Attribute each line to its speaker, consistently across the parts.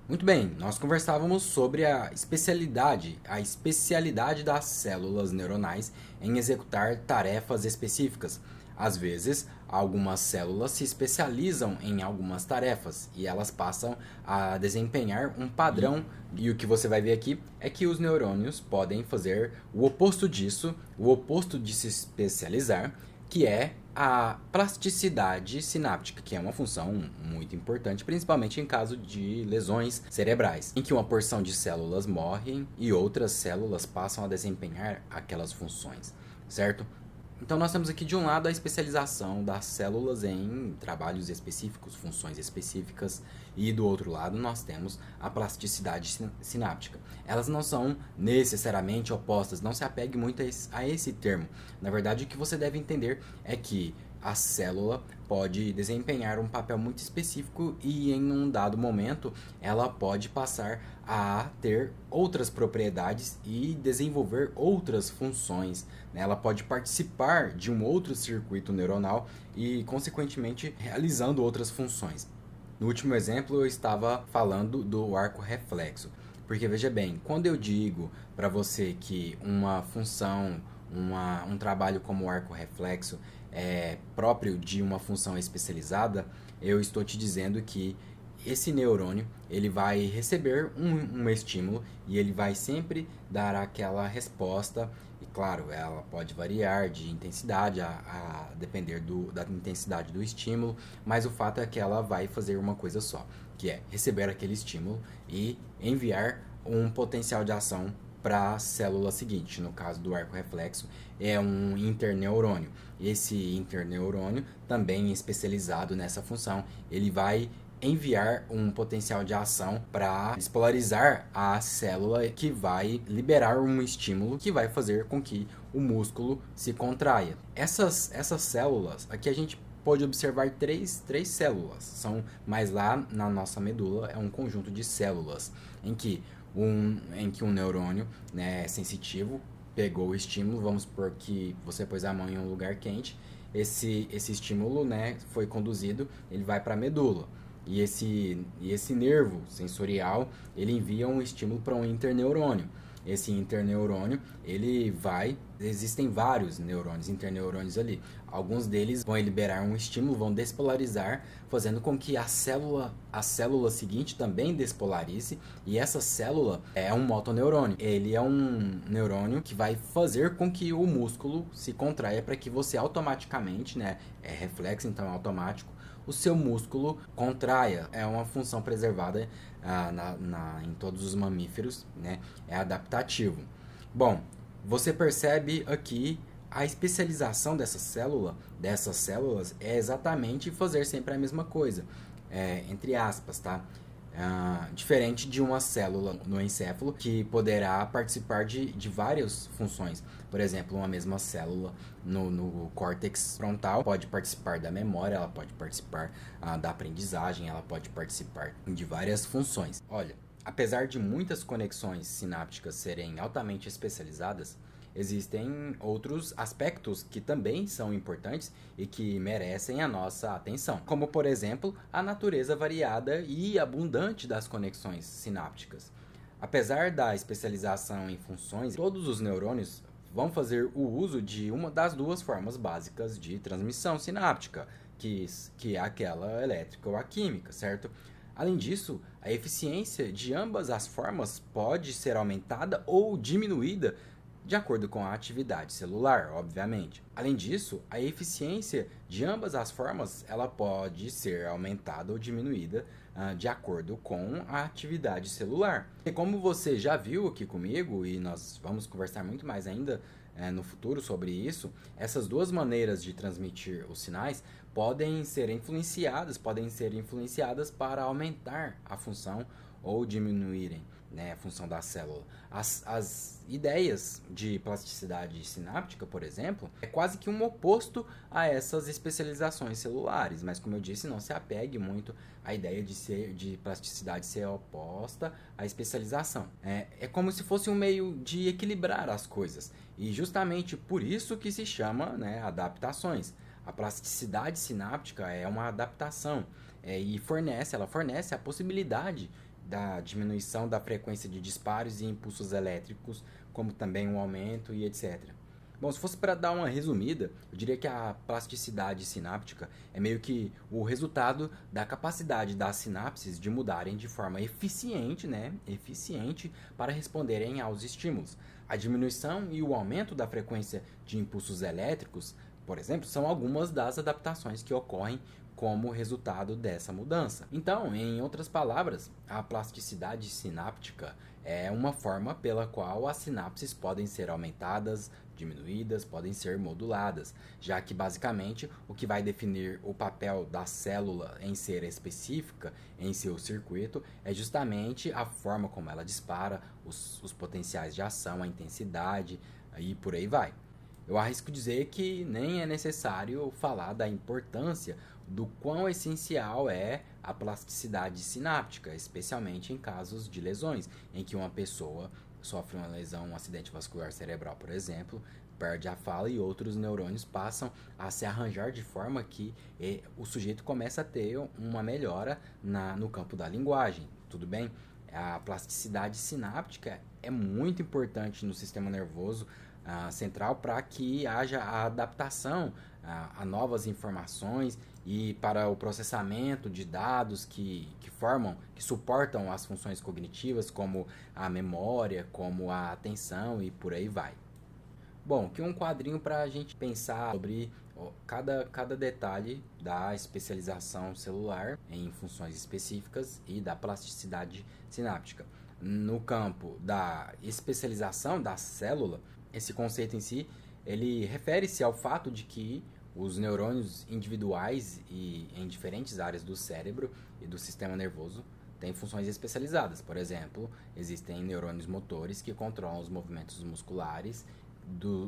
Speaker 1: Muito bem, nós conversávamos sobre a especialidade das células neuronais em executar tarefas específicas. Às vezes, algumas células se especializam em algumas tarefas e elas passam a desempenhar um padrão. E o que você vai ver aqui é que os neurônios podem fazer o oposto disso, o oposto de se especializar, que é a plasticidade sináptica, que é uma função muito importante, principalmente em caso de lesões cerebrais, em que uma porção de células morrem e outras células passam a desempenhar aquelas funções, certo? Então nós temos aqui de um lado a especialização das células em trabalhos específicos, funções específicas, e do outro lado nós temos a plasticidade sináptica. Elas não são necessariamente opostas, não se apegue muito a esse termo. Na verdade, o que você deve entender é que a célula pode desempenhar um papel muito específico e em um dado momento ela pode passar a ter outras propriedades e desenvolver outras funções. Ela pode participar de um outro circuito neuronal e, consequentemente, realizando outras funções. No último exemplo, eu estava falando do arco reflexo. Porque veja bem, quando eu digo para você que uma função, um trabalho como o arco reflexo é próprio de uma função especializada, eu estou te dizendo que esse neurônio ele vai receber um estímulo e ele vai sempre dar aquela resposta. E claro, ela pode variar de intensidade a depender da intensidade do estímulo, mas o fato é que ela vai fazer uma coisa só, que é receber aquele estímulo e enviar um potencial de ação para a célula seguinte. No caso do arco reflexo, é um interneurônio. Esse interneurônio, também especializado nessa função, ele vai enviar um potencial de ação para despolarizar a célula que vai liberar um estímulo que vai fazer com que o músculo se contraia. Essas células, aqui a gente pode observar três células, mas lá na nossa medula é um conjunto de células em que um neurônio, né, sensitivo pegou o estímulo, vamos supor que você pôs a mão em um lugar quente, esse estímulo, né, foi conduzido, ele vai para a medula. E esse nervo sensorial, ele envia um estímulo para um interneurônio. Esse interneurônio, existem vários neurônios, interneurônios ali. Alguns deles vão liberar um estímulo, vão despolarizar, fazendo com que a célula seguinte também despolarize. E essa célula é um motoneurônio. Ele é um neurônio que vai fazer com que o músculo se contraia para que você automaticamente, né, é reflexo, então é automático, o seu músculo contraia. É uma função preservada em todos os mamíferos, né? É adaptativo. Bom, você percebe aqui a especialização dessas células é exatamente fazer sempre a mesma coisa, entre aspas, tá? Diferente de uma célula no encéfalo que poderá participar de várias funções. Por exemplo, uma mesma célula no córtex frontal pode participar da memória, ela pode participar da aprendizagem, ela pode participar de várias funções. Olha, apesar de muitas conexões sinápticas serem altamente especializadas, existem outros aspectos que também são importantes e que merecem a nossa atenção, como por exemplo a natureza variada e abundante das conexões sinápticas. Apesar da especialização em funções, todos os neurônios vão fazer o uso de uma das duas formas básicas de transmissão sináptica, que é aquela elétrica ou a química, certo? Além disso, a eficiência de ambas as formas pode ser aumentada ou diminuída de acordo com a atividade celular, obviamente. Além disso, a eficiência de ambas as formas ela pode ser aumentada ou diminuída de acordo com a atividade celular. E como você já viu aqui comigo, e nós vamos conversar muito mais ainda no futuro sobre isso, essas duas maneiras de transmitir os sinais podem ser influenciadas para aumentar a função ou diminuírem, né, a função da célula. As ideias de plasticidade sináptica, por exemplo, é quase que um oposto a essas especializações celulares, mas como eu disse, não se apegue muito à ideia de plasticidade ser oposta à especialização. É como se fosse um meio de equilibrar as coisas, e justamente por isso que se chama, né, adaptações. A plasticidade sináptica é uma adaptação, e ela fornece a possibilidade da diminuição da frequência de disparos e impulsos elétricos, como também um aumento e etc. Bom, se fosse para dar uma resumida, eu diria que a plasticidade sináptica é meio que o resultado da capacidade das sinapses de mudarem de forma eficiente, eficiente para responderem aos estímulos. A diminuição e o aumento da frequência de impulsos elétricos, por exemplo, são algumas das adaptações que ocorrem como resultado dessa mudança. Então, em outras palavras, a plasticidade sináptica é uma forma pela qual as sinapses podem ser aumentadas, diminuídas, podem ser moduladas, já que basicamente o que vai definir o papel da célula em ser específica em seu circuito é justamente a forma como ela dispara, os potenciais de ação, a intensidade e por aí vai. Eu arrisco dizer que nem é necessário falar da importância do quão essencial é a plasticidade sináptica, especialmente em casos de lesões, em que uma pessoa sofre uma lesão, um acidente vascular cerebral, por exemplo, perde a fala e outros neurônios passam a se arranjar de forma que o sujeito começa a ter uma melhora no campo da linguagem, tudo bem? A plasticidade sináptica é muito importante no sistema nervoso central para que haja a adaptação a novas informações e para o processamento de dados que suportam as funções cognitivas, como a memória, como a atenção e por aí vai. Bom, aqui um quadrinho para a gente pensar sobre cada detalhe da especialização celular em funções específicas e da plasticidade sináptica. No campo da especialização da célula, esse conceito em si, ele refere-se ao fato de que os neurônios individuais e em diferentes áreas do cérebro e do sistema nervoso têm funções especializadas. Por exemplo, existem neurônios motores que controlam os movimentos musculares,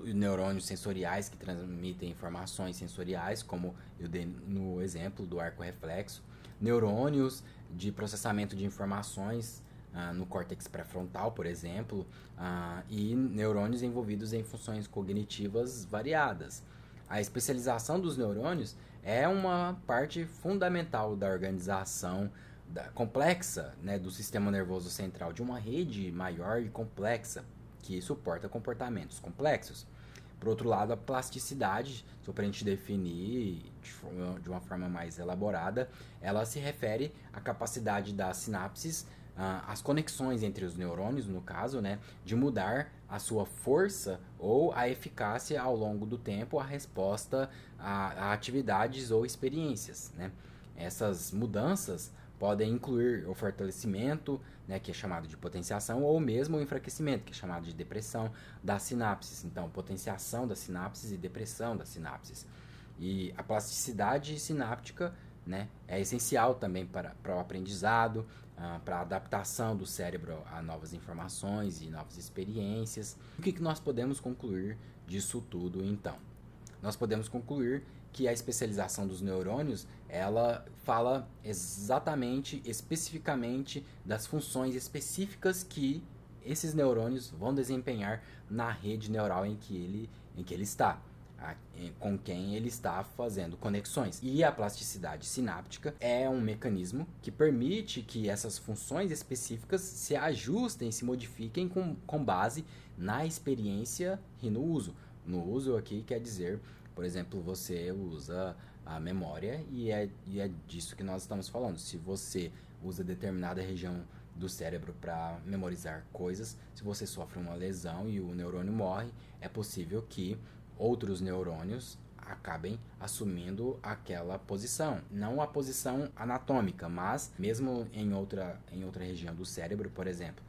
Speaker 1: neurônios sensoriais que transmitem informações sensoriais, como eu dei no exemplo do arco reflexo, neurônios de processamento de informações no córtex pré-frontal, por exemplo, e neurônios envolvidos em funções cognitivas variadas. A especialização dos neurônios é uma parte fundamental da organização complexa, do sistema nervoso central, de uma rede maior e complexa que suporta comportamentos complexos. Por outro lado, a plasticidade, só para a gente definir de uma forma mais elaborada, ela se refere à capacidade das sinapses, as conexões entre os neurônios, no caso, de mudar a sua força ou a eficácia ao longo do tempo, a resposta a atividades ou experiências. Essas mudanças podem incluir o fortalecimento, que é chamado de potenciação, ou mesmo o enfraquecimento, que é chamado de depressão das sinapses. Então, potenciação das sinapses e depressão das sinapses. E a plasticidade sináptica é essencial também para o aprendizado, para a adaptação do cérebro a novas informações e novas experiências. O que nós podemos concluir disso tudo, então? Nós podemos concluir que a especialização dos neurônios, ela fala exatamente, especificamente das funções específicas que esses neurônios vão desempenhar na rede neural em que ele está, com quem ele está fazendo conexões. E a plasticidade sináptica é um mecanismo que permite que essas funções específicas se ajustem, se modifiquem com base na experiência e no uso. No uso aqui quer dizer, por exemplo, você usa a memória e é disso que nós estamos falando. Se você usa determinada região do cérebro para memorizar coisas, se você sofre uma lesão e o neurônio morre, é possível que outros neurônios acabem assumindo aquela posição. Não a posição anatômica, mas mesmo em outra região do cérebro, por exemplo,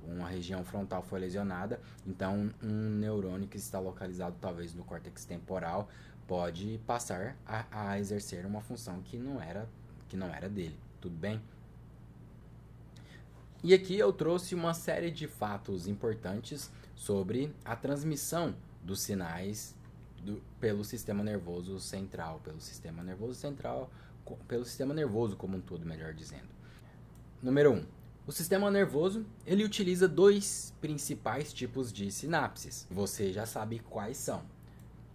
Speaker 1: uma região frontal foi lesionada, então um neurônio que está localizado talvez no córtex temporal pode passar a exercer uma função que não era dele. Tudo bem? E aqui eu trouxe uma série de fatos importantes sobre a transmissão dos sinais pelo sistema nervoso central, pelo sistema nervoso como um todo, melhor dizendo. Número 1. O sistema nervoso, ele utiliza dois principais tipos de sinapses. Você já sabe quais são: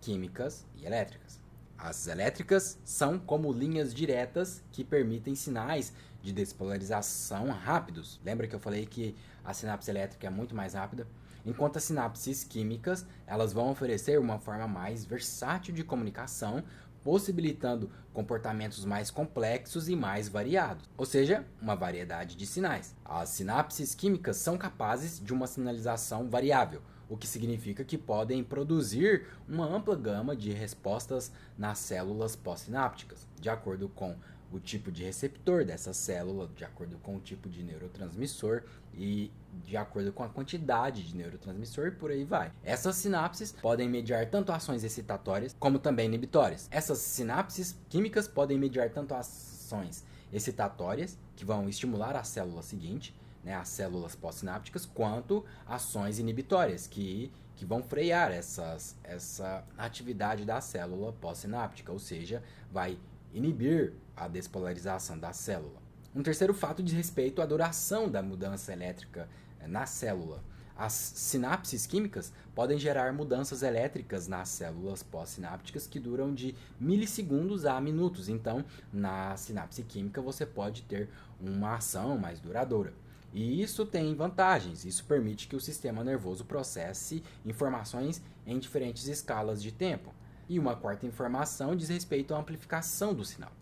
Speaker 1: químicas e elétricas. As elétricas são como linhas diretas que permitem sinais de despolarização rápidos. Lembra que eu falei que a sinapse elétrica é muito mais rápida? Enquanto as sinapses químicas, elas vão oferecer uma forma mais versátil de comunicação, possibilitando comportamentos mais complexos e mais variados, ou seja, uma variedade de sinais. As sinapses químicas são capazes de uma sinalização variável, o que significa que podem produzir uma ampla gama de respostas nas células pós-sinápticas, de acordo com o tipo de receptor dessa célula, de acordo com o tipo de neurotransmissor e de acordo com a quantidade de neurotransmissor e por aí vai. Essas sinapses podem mediar tanto ações excitatórias como também inibitórias. Essas sinapses químicas podem mediar tanto ações excitatórias, que vão estimular a célula seguinte, né, as células pós-sinápticas, quanto ações inibitórias, que vão frear essa atividade da célula pós-sináptica, ou seja, vai inibir a despolarização da célula. Um terceiro fato diz respeito à duração da mudança elétrica na célula. As sinapses químicas podem gerar mudanças elétricas nas células pós-sinápticas que duram de milissegundos a minutos. Então, na sinapse química você pode ter uma ação mais duradoura. E isso tem vantagens, isso permite que o sistema nervoso processe informações em diferentes escalas de tempo. E uma quarta informação diz respeito à amplificação do sinal.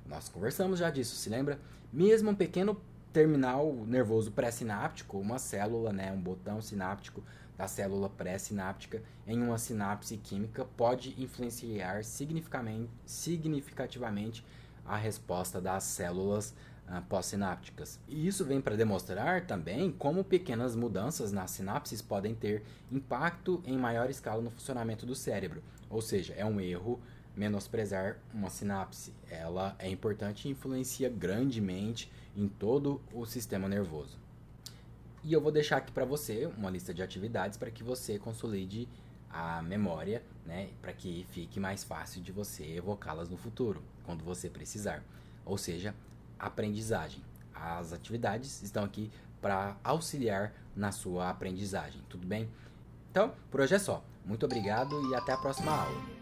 Speaker 1: Nós conversamos já disso, se lembra? Mesmo um pequeno terminal nervoso pré-sináptico, uma célula, né, um botão sináptico da célula pré-sináptica em uma sinapse química pode influenciar significativamente a resposta das células pós-sinápticas. E isso vem para demonstrar também como pequenas mudanças nas sinapses podem ter impacto em maior escala no funcionamento do cérebro. Ou seja, é um erro menosprezar uma sinapse. Ela é importante e influencia grandemente em todo o sistema nervoso. E eu vou deixar aqui para você uma lista de atividades para que você consolide a memória, né, para que fique mais fácil de você evocá-las no futuro, quando você precisar. Ou seja, aprendizagem. As atividades estão aqui para auxiliar na sua aprendizagem, tudo bem? Então, por hoje é só. Muito obrigado e até a próxima aula.